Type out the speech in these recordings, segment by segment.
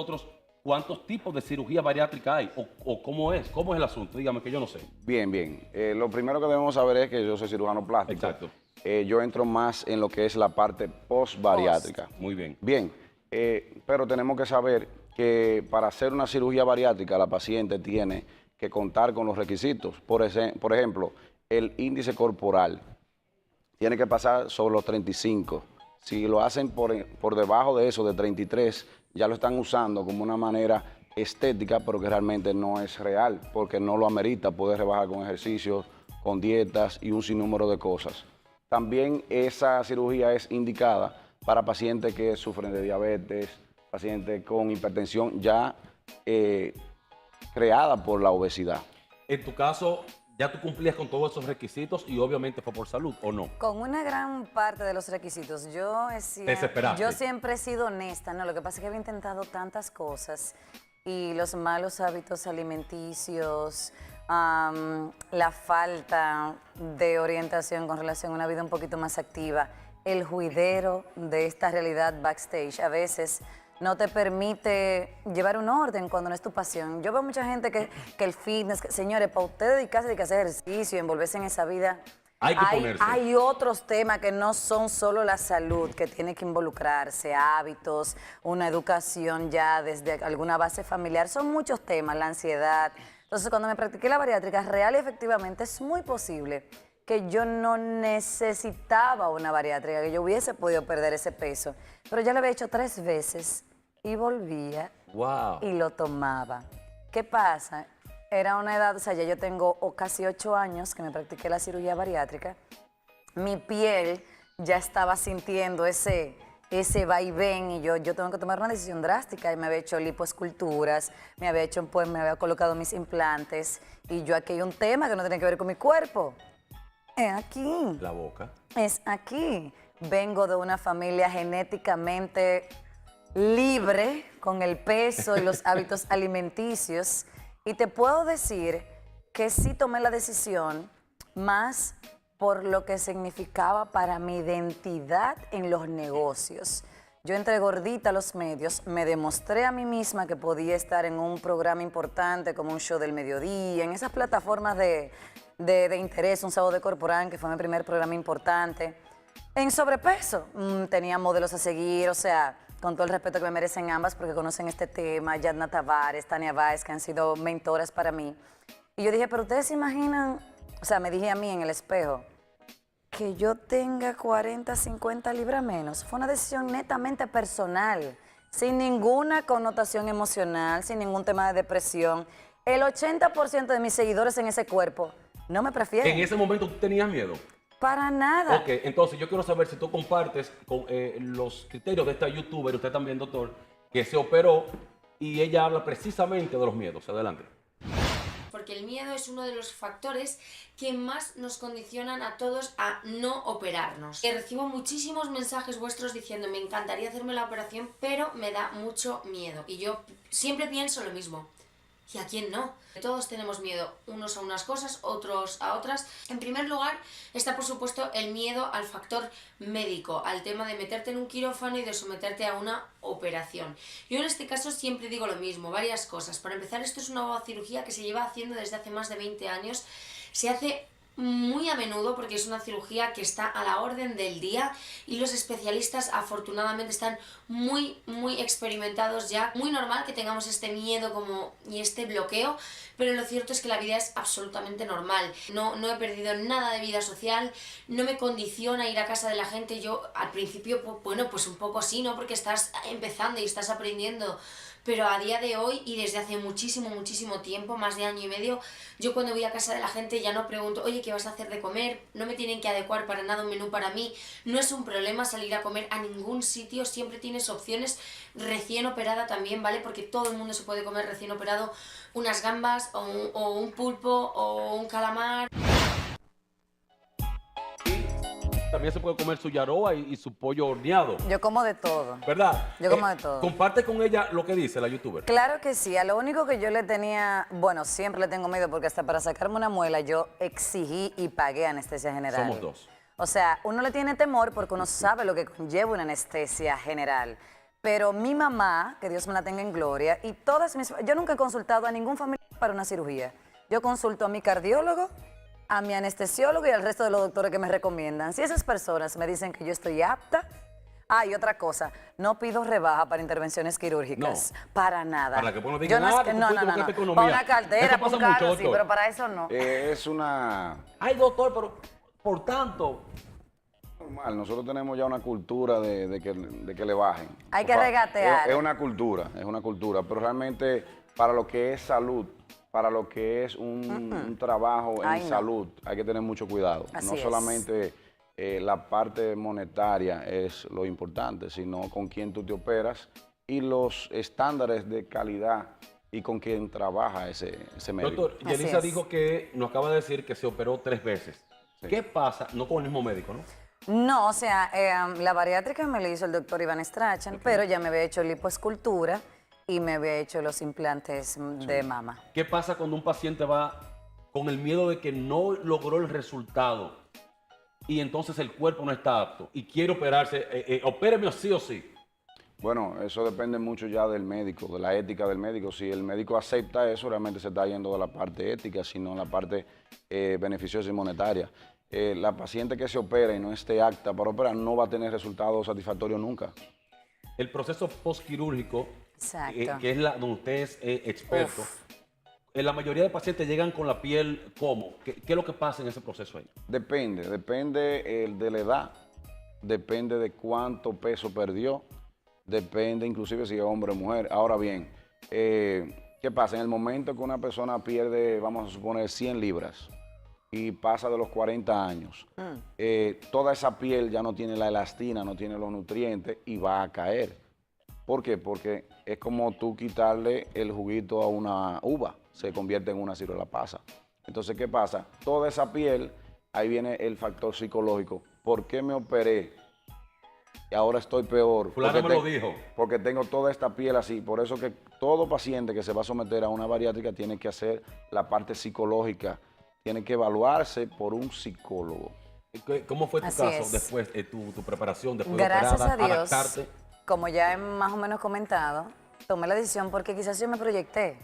nosotros cuántos tipos de cirugía bariátrica hay o cómo es el asunto. Dígame que yo no sé. Bien, bien. Lo primero que debemos saber es que yo soy cirujano plástico. Exacto. Yo entro más en lo que es la parte post-bariátrica. Muy bien. Bien, pero tenemos que saber que para hacer una cirugía bariátrica la paciente tiene que contar con los requisitos. Por ejemplo, el índice corporal tiene que pasar sobre los 35. Si lo hacen por debajo de eso, de 33, ya lo están usando como una manera estética, pero que realmente no es real, porque no lo amerita poder rebajar con ejercicios, con dietas y un sinnúmero de cosas. También esa cirugía es indicada para pacientes que sufren de diabetes, pacientes con hipertensión ya creada por la obesidad. En tu caso, ya tú cumplías con todos esos requisitos y obviamente fue por salud, ¿o no? Con una gran parte de los requisitos. Desesperaste. Yo siempre he sido honesta, ¿no? Lo que pasa es que había intentado tantas cosas y los malos hábitos alimenticios, la falta de orientación con relación a una vida un poquito más activa, el juidero de esta realidad backstage a veces no te permite llevar un orden cuando no es tu pasión. Yo veo mucha gente que el fitness, señores, para usted dedicarse a hacer ejercicio y envolverse en esa vida, hay otros temas que no son solo la salud, que tiene que involucrarse, hábitos, una educación ya desde alguna base familiar, son muchos temas, la ansiedad. Entonces, cuando me practiqué la bariátrica, real y efectivamente es muy posible que yo no necesitaba una bariátrica, que yo hubiese podido perder ese peso, pero ya lo había hecho 3 veces y volvía y lo tomaba. ¿Qué pasa? Era una edad, o sea, ya yo tengo casi 8 años que me practiqué la cirugía bariátrica. Mi piel ya estaba sintiendo ese vaivén y yo tengo que tomar una decisión drástica. Y me había hecho lipoesculturas, me había colocado mis implantes y yo aquí hay un tema que no tiene que ver con mi cuerpo. Es aquí. La boca. Es aquí. Vengo de una familia genéticamente libre con el peso y los hábitos alimenticios. Y te puedo decir que sí tomé la decisión más por lo que significaba para mi identidad en los negocios. Yo entré gordita a los medios, me demostré a mí misma que podía estar en un programa importante como un show del mediodía, en esas plataformas de interés, un sábado de Corporán, que fue mi primer programa importante. En sobrepeso, tenía modelos a seguir, o sea, con todo el respeto que me merecen ambas porque conocen este tema, Yadna Tavares, Tania Báez, que han sido mentoras para mí. Y yo dije, pero ustedes se imaginan, o sea, me dije a mí en el espejo, que yo tenga 40, 50 libras menos. Fue una decisión netamente personal, sin ninguna connotación emocional, sin ningún tema de depresión. El 80% de mis seguidores en ese cuerpo no me prefieren. ¿En ese momento tú tenías miedo? Para nada. Ok, entonces yo quiero saber si tú compartes con, los criterios de esta youtuber, usted también, doctor, que se operó y ella habla precisamente de los miedos. Adelante. Porque el miedo es uno de los factores que más nos condicionan a todos a no operarnos. Recibo muchísimos mensajes vuestros diciendo me encantaría hacerme la operación, pero me da mucho miedo. Y yo siempre pienso lo mismo. ¿Y a quién no? Todos tenemos miedo, unos a unas cosas, otros a otras. En primer lugar está, por supuesto, el miedo al factor médico, al tema de meterte en un quirófano y de someterte a una operación. Yo en este caso siempre digo lo mismo, varias cosas. Para empezar, esto es una cirugía que se lleva haciendo desde hace más de 20 años. Se hace muy a menudo porque es una cirugía que está a la orden del día y los especialistas afortunadamente están muy experimentados ya. Muy normal que tengamos este miedo y este bloqueo, pero lo cierto es que la vida es absolutamente normal. No he perdido nada de vida social, no me condiciona ir a casa de la gente. Yo al principio, bueno, pues un poco sí, ¿no? Porque estás empezando y estás aprendiendo. Pero a día de hoy y desde hace muchísimo tiempo, más de año y medio, yo cuando voy a casa de la gente ya no pregunto, oye, ¿qué vas a hacer de comer? No me tienen que adecuar para nada un menú para mí. No es un problema salir a comer a ningún sitio, siempre tienes opciones. Recién operada también, ¿vale? Porque todo el mundo se puede comer recién operado unas gambas o un pulpo o un calamar. También se puede comer su yaroa y su pollo horneado. Yo como de todo. ¿Verdad? Yo como de todo. Comparte con ella lo que dice la youtuber. Claro que sí. A lo único que yo le tenía, bueno, siempre le tengo miedo porque hasta para sacarme una muela yo exigí y pagué anestesia general. Somos dos. O sea, uno le tiene temor porque uno sabe lo que conlleva una anestesia general. Pero mi mamá, que Dios me la tenga en gloria, y todas mis... Yo nunca he consultado a ningún familiar para una cirugía. Yo consulto a mi cardiólogo, a mi anestesiólogo y al resto de los doctores que me recomiendan. Si esas personas me dicen que yo estoy apta... Ah, y otra cosa, no pido rebaja para intervenciones quirúrgicas, para nada. Para que pues no Yo digan, no, no, para una cartera, Eso para pasa un carro, mucho, sí, doctor. pero para eso no. Es una... Ay, doctor, pero por tanto, normal. Nosotros tenemos ya una cultura de que le bajen. Hay que regatear. Es una cultura, pero realmente para lo que es salud, para lo que es un trabajo en Ay, no. salud, hay que tener mucho cuidado. Así No es. solamente la parte monetaria es lo importante, sino con quién tú te operas y los estándares de calidad y con quién trabaja ese médico. doctor, Así Yelisa es. dijo que nos acaba de decir que se operó 3 veces. Sí. ¿Qué pasa? No con el mismo médico, ¿no? No, o sea, la bariátrica me la hizo el doctor Iván Strachan, pero ya me había hecho lipoescultura y me había hecho los implantes de mama. ¿Qué pasa cuando un paciente va con el miedo de que no logró el resultado y entonces el cuerpo no está apto y quiere operarse? Opéreme sí o sí. Bueno, eso depende mucho ya del médico, de la ética del médico. Si el médico acepta eso, realmente se está yendo de la parte ética, sino la parte beneficiosa y monetaria. La paciente que se opera y no esté apta para operar no va a tener resultados satisfactorios nunca. El proceso postquirúrgico, Exacto. que es donde usted es experto, Uf. la mayoría de pacientes llegan con la piel ¿cómo? ¿Qué es lo que pasa en ese proceso ahí? Depende de la edad, depende de cuánto peso perdió, depende inclusive si es hombre o mujer. Ahora bien, ¿qué pasa? En el momento que una persona pierde, vamos a suponer, 100 libras y pasa de los 40 años, toda esa piel ya no tiene la elastina, no tiene los nutrientes y va a caer. ¿Por qué? Porque es como tú quitarle el juguito a una uva, se convierte en una ciruela pasa. Entonces, ¿qué pasa? Toda esa piel, ahí viene el factor psicológico. ¿Por qué me operé? Y ahora estoy peor. Fulano me lo dijo. Porque tengo toda esta piel así. Por eso que todo paciente que se va a someter a una bariátrica tiene que hacer la parte psicológica, tiene que evaluarse por un psicólogo. ¿Cómo fue tu Así caso es. después, tu preparación, después Gracias de operada, a Dios, adaptarte? como ya he más o menos comentado, tomé la decisión porque quizás yo me proyecté.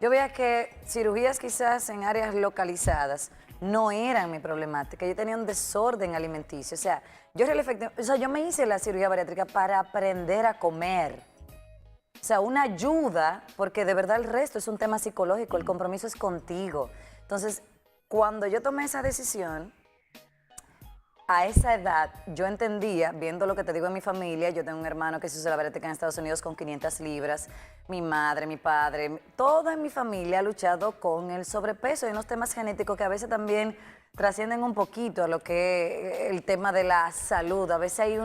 Yo veía que cirugías quizás en áreas localizadas no eran mi problemática. Yo tenía un desorden alimenticio. O sea, yo me hice la cirugía bariátrica para aprender a comer. O sea, una ayuda, porque de verdad el resto es un tema psicológico, el compromiso es contigo. Entonces, cuando yo tomé esa decisión, a esa edad, yo entendía, viendo lo que te digo en mi familia, yo tengo un hermano que se hizo la bariátrica en Estados Unidos con 500 libras, mi madre, mi padre, toda mi familia ha luchado con el sobrepeso y unos temas genéticos que a veces también trascienden un poquito a lo que es el tema de la salud. A veces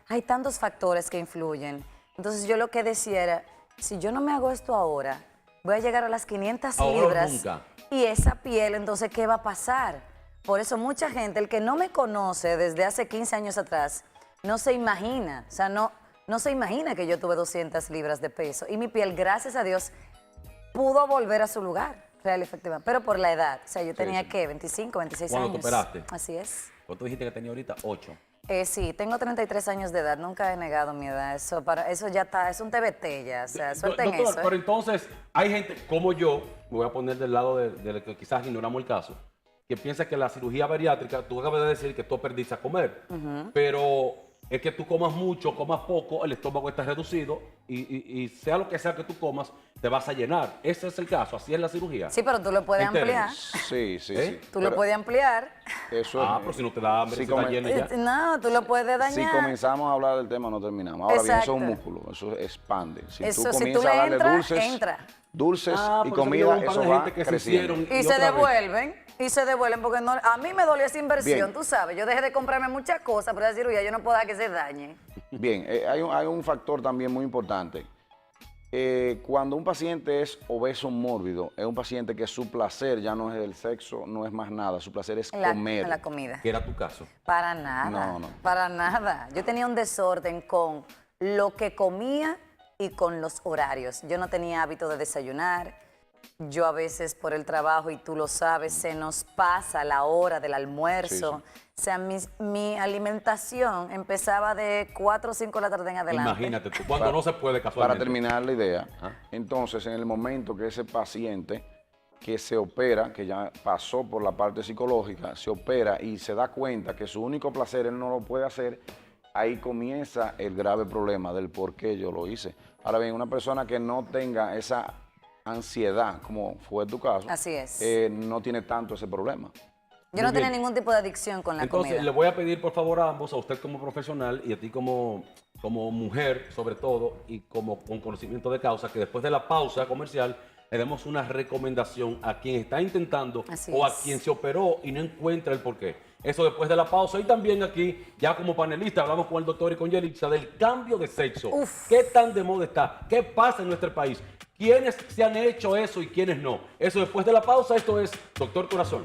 hay tantos factores que influyen. Entonces yo lo que decía era, si yo no me hago esto ahora, voy a llegar a las 500 Ahora o libras nunca. y esa piel, entonces, ¿qué va a pasar? Por eso mucha gente, el que no me conoce desde hace 15 años atrás, no se imagina, o sea, no se imagina que yo tuve 200 libras de peso. Y mi piel, gracias a Dios, pudo volver a su lugar, real y efectivamente, pero por la edad. O sea, yo tenía, sí. ¿qué? 25, 26 ¿Cuándo años. te operaste? Así es. ¿Cuánto dijiste que tenía ahorita? 8. Sí, tengo 33 años de edad, nunca he negado mi edad. Eso ya está, es un TBT ya, o sea, suelten Doctor, eso. pero entonces hay gente como yo, me voy a poner del lado de que quizás ignoramos el caso, que piensa que la cirugía bariátrica, tú acabas de decir que tú perdiste a comer, pero es que tú comas mucho, comas poco, el estómago está reducido y sea lo que sea que tú comas, te vas a llenar. Ese es el caso, así es la cirugía. Sí, pero tú lo puedes ampliar. Sí, sí, ¿Eh? sí. Tú lo puedes ampliar. Eso Pero si no te da hambre, si si está come- lleno ya. No, tú lo puedes dañar. Si comenzamos a hablar del tema, no terminamos. Ahora bien, eso es un Exacto. músculo, eso expande. Si Eso, tú si comienzas tú a le darle entras, dulces, entra. dulces y por eso comida, yo veo un par eso de va gente que se creciendo. hicieron Y se otra vez. devuelven, porque no, a mí me dolió esa inversión, Bien. tú sabes. Yo dejé de comprarme muchas cosas, pero la cirugía yo no puedo dejar que se dañe. Bien, hay un factor también muy importante. Cuando un paciente es obeso mórbido, es un paciente que su placer ya no es el sexo, no es más nada, su placer es comer. La comida. Que era tu caso. Para nada. No. Para nada. Yo tenía un desorden con lo que comía y con los horarios. Yo no tenía hábito de desayunar. Yo a veces por el trabajo, y tú lo sabes, se nos pasa la hora del almuerzo. Sí, O sea, mi alimentación empezaba de 4 o 5 de la tarde en adelante. Imagínate tú, cuando no se puede casualmente. Para terminar la idea, entonces en el momento que ese paciente que se opera, que ya pasó por la parte psicológica, se opera y se da cuenta que su único placer él no lo puede hacer, ahí comienza el grave problema del por qué yo lo hice. Ahora bien, una persona que no tenga esa ansiedad, como fue tu caso, Así es. no tiene tanto ese problema. Yo no Muy tenía bien. ningún tipo de adicción con la Entonces, comida. le voy a pedir por favor a ambos, a usted como profesional y a ti como mujer, sobre todo, y como con conocimiento de causa, que después de la pausa comercial le demos una recomendación a quien está intentando Así o a es. quien se operó y no encuentra el porqué. Eso después de la pausa. Y también aquí, ya como panelista, hablamos con el doctor y con Yelitza del cambio de sexo. Uf. ¿Qué tan de moda está? ¿Qué pasa en nuestro país? ¿Quiénes se han hecho eso y quiénes no? Eso después de la pausa. Esto es Doctor Corazón.